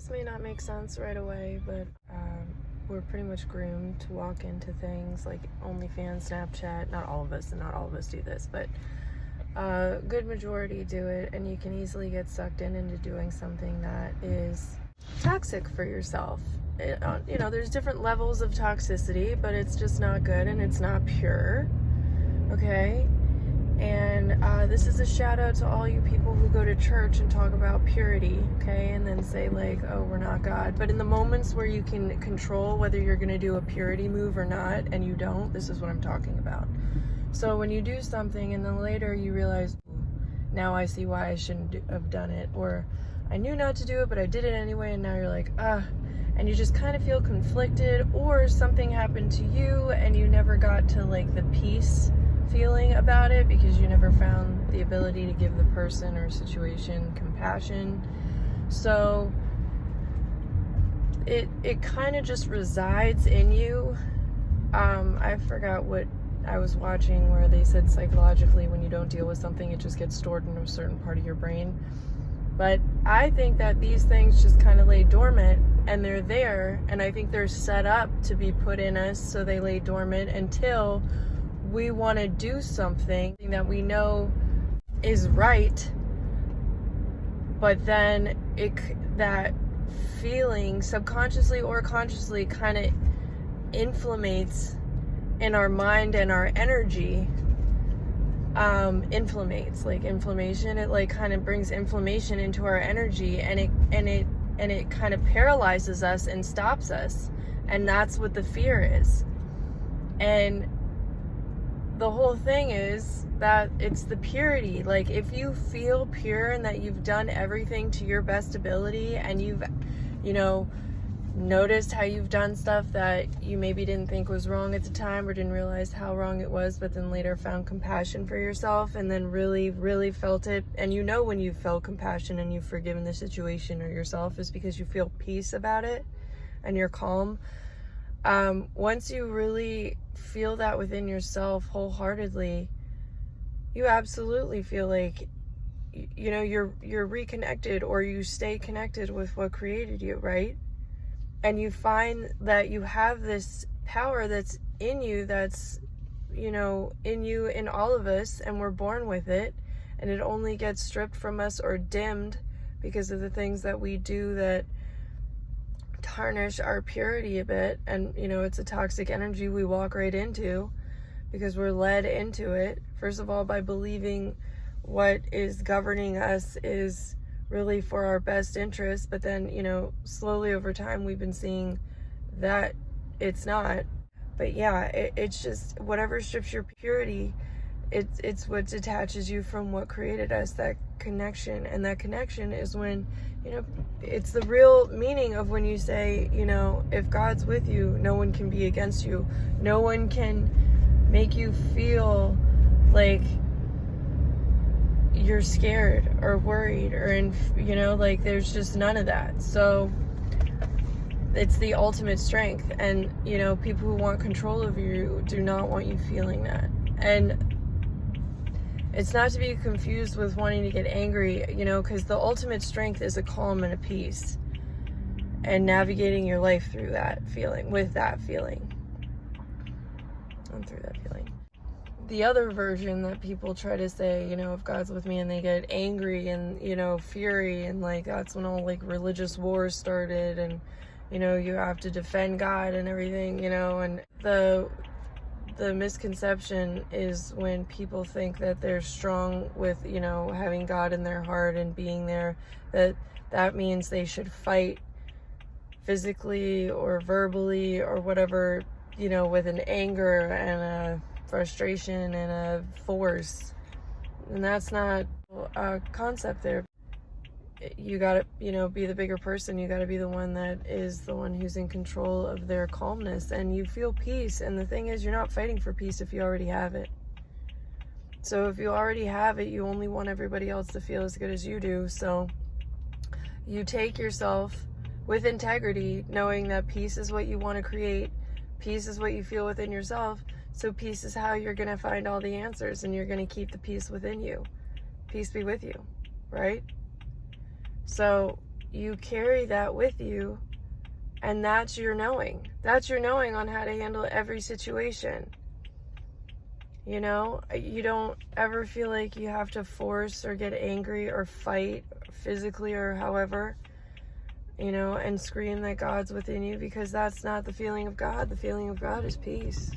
This may not make sense right away, but we're pretty much groomed to walk into things like OnlyFans, Snapchat. Not all of us, and not all of us do this, but a good majority do it, and you can easily get sucked into doing something that is toxic for yourself. There's different levels of toxicity, but it's just not good and it's not pure. Okay? And this is a shout out to all you people who go to church and talk about purity, okay? And then say like, oh, we're not God. But in the moments where you can control whether you're going to do a purity move or not, and you don't, this is what I'm talking about. So when you do something and then later you realize, now I see why I shouldn't have done it. Or I knew not to do it, but I did it anyway, and now you're like, and you just kind of feel conflicted, or something happened to you and you never got to like the peace feeling about it because you never found the ability to give the person or situation compassion. So it kind of just resides in you. I forgot what I was watching where they said psychologically when you don't deal with something, it just gets stored in a certain part of your brain. But I think that these things just kind of lay dormant, and they're there, and I think they're set up to be put in us, so they lay dormant until we want to do something that we know is right, but then that feeling subconsciously or consciously kind of inflammates in our mind, and our energy inflammates, like inflammation. It like kind of brings inflammation into our energy, and it kind of paralyzes us and stops us, and that's what the fear is. And the whole thing is that it's the purity. Like, if you feel pure and that you've done everything to your best ability, and you've, noticed how you've done stuff that you maybe didn't think was wrong at the time, or didn't realize how wrong it was, but then later found compassion for yourself, and then really, really felt it. And when you felt compassion and you've forgiven the situation or yourself, is because you feel peace about it and you're calm. Once you really feel that within yourself wholeheartedly, you absolutely feel like, you're reconnected, or you stay connected with what created you, right? And you find that you have this power that's in you, that's, in you, in all of us, and we're born with it, and it only gets stripped from us or dimmed because of the things that we do that tarnish our purity a bit. And it's a toxic energy we walk right into because we're led into it, first of all, by believing what is governing us is really for our best interest, but then slowly over time we've been seeing that it's not. But yeah, it's just whatever strips your purity, it's what detaches you from what created us, that connection. And that connection is when it's the real meaning of when you say, if God's with you, no one can be against you. No one can make you feel like you're scared or worried or there's just none of that. So it's the ultimate strength. And people who want control of you do not want you feeling that. And it's not to be confused with wanting to get angry, because the ultimate strength is a calm and a peace, and navigating your life through that feeling, with that feeling, and through that feeling. The other version that people try to say, if God's with me, and they get angry and, fury, and like that's when all like religious wars started, and, you have to defend God and everything, and the misconception is when people think that they're strong with, having God in their heart and being there, that means they should fight physically or verbally or whatever, with an anger and a frustration and a force. And that's not a concept there. You gotta, be the bigger person. You gotta be the one that is the one who's in control of their calmness, and you feel peace. And the thing is, you're not fighting for peace if you already have it. So if you already have it, you only want everybody else to feel as good as you do. So you take yourself with integrity, knowing that peace is what you want to create. Peace is what you feel within yourself. So peace is how you're going to find all the answers, and you're going to keep the peace within you. Peace be with you, right? So you carry that with you, and that's your knowing. That's your knowing on how to handle every situation. You know, you don't ever feel like you have to force or get angry or fight physically or however, you know, and scream that God's within you, because that's not the feeling of God. The feeling of God is peace.